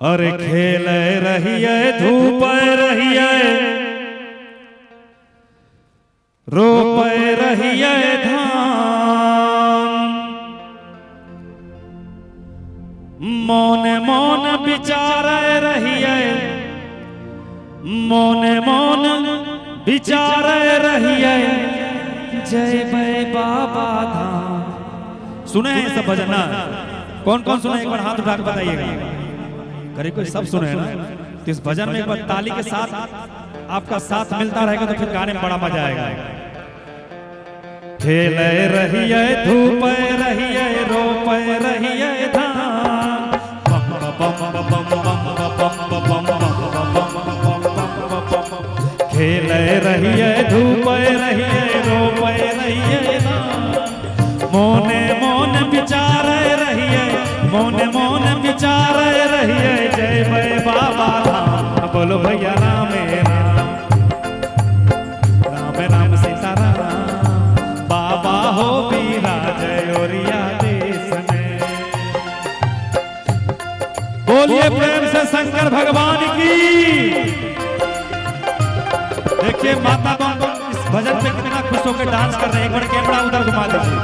अरे खेल रहिए धूप रहिए रोप रहिए धान मौन मौन विचार रहिए मौन मौन विचार रहिए जय भय बाबा धाम। सुने हैं सब भजन ना? कौन कौन सुने एक बार हाथ उठा के बताइएगा। करीब कोई सब सुने हैं ना? तो इस भजन में एक बार ताली के साथ आपका साथ मिलता रहेगा तो फिर गाने में बड़ा मजा आएगा। खेल रहिए धूप रहिए रोप रहिए धान खेल रहिए धूप रहिए रोप रहिए धान मोने मोन विचार रहिए मोने मोन विचार रहिए जय भय बाबा धाम। बोलो भैया राम राम राम सीताराम बाबा हो विराजय ओरिया देश में। बोलिए प्रेम से शंकर भगवान की। देखिए माता बहन इस भजन पे कितना खुश होकर डांस कर रहे हैं। एक बार कैमरा उधर घुमा दीजिए।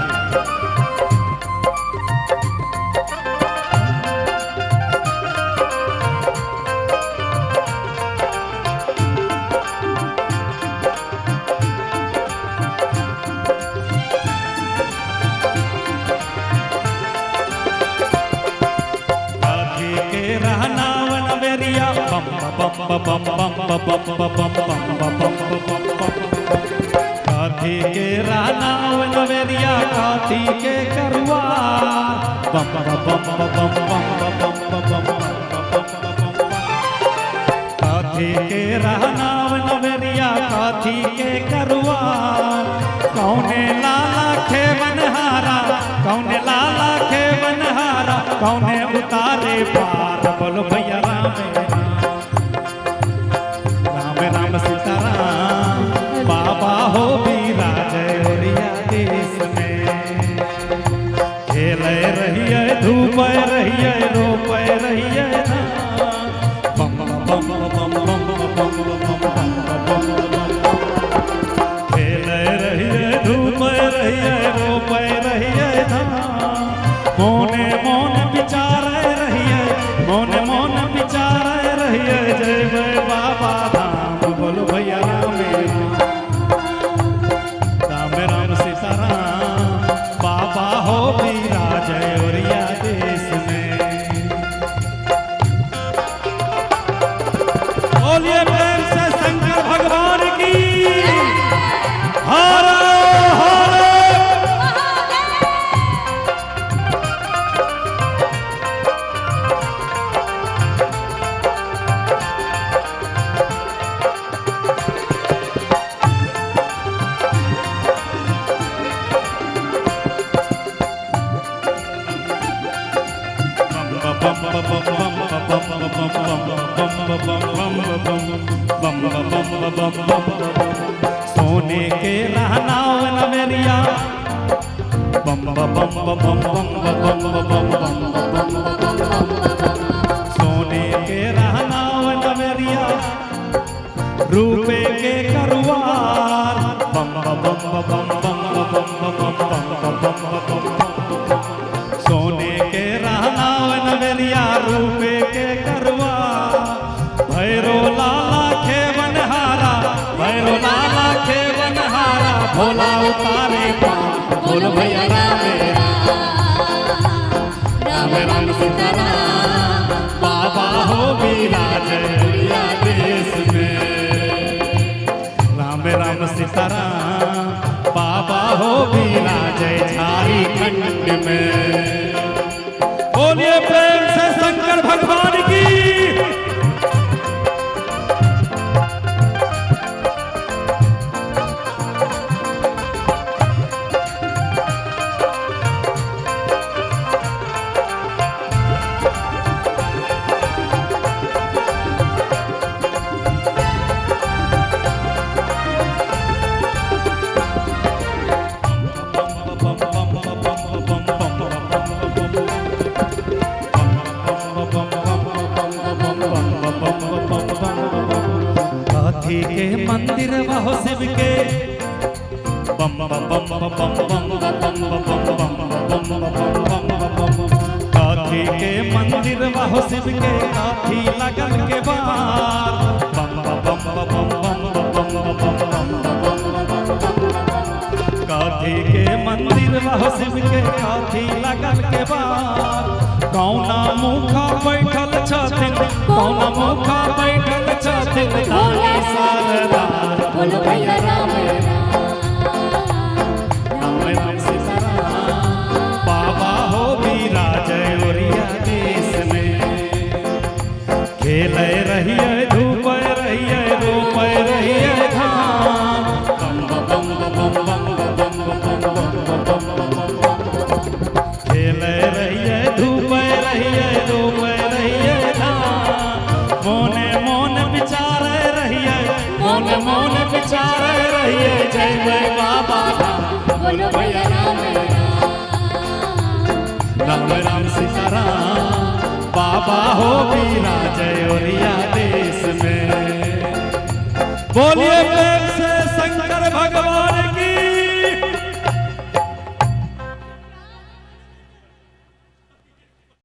काठी के रानाव नवेरिया काठी के करुआ काठी के रानाव नवेरिया काठी के करुआ कौने लाला खे बनहारा कौने लाला खे बनहारा कौने उतारे पार। बोलो भैया राम सीताराम बाबा हो विराजय ओरिया देश में। खेल रहिए धूप रहिए रोप रहिए खेल रहिए धूप रहिए रोप रहिए मोने मोन विचार रहिए मोने मोन विचार रहिए जय भय बाबा धाम। बोलो भैया राम राम सीताराम बाबा हो विराजय ओरिया देश में। बोलिए प्रेम से शंकर भगवान की। हर हर सोने के रहनाव नवेरिया बम बम बम बम सोने के रहनाव नवेरिया रूपे के करुआर बम बम बम सोने के रहनाव नवेरिया रूपे के करुआ भैरो लाला खे बनहारा भैरो लाला खे बनहारा भोला उतारे पार। बोलो भैया राम राम सीताराम बाबा हो विराजय ओरिया देश में। राम राम सीताराम बाबा हो विराजय झारखंड में। बोलिए प्रेम से शंकर भगवान की। बम बम बम बम बम। काठी के मंदिर वाहो शिव के काठी लगन के बार बम बम बम बम बम। काठी के मंदिर वाहो शिव के काठी लगन के बार कौना मुखा बैठल छथिन कौना मुखा बैठल छथिन काली सरदार बोलो भैया राम राम सीताराम। बाबा हो विराजय ओरिया देश में खेल रहिए धूप रहिए रूप रहिए धाम बम बम बम बम बम खेल रहिए धूप रहिए रूप रहिए धाम मोने मोन विचार रहिए मोने मोन विचार रहिए जय जय बाबा बोलो भैया राम राम राम सीताराम। बाबा हो विराजय ओरिया देश में बोलिए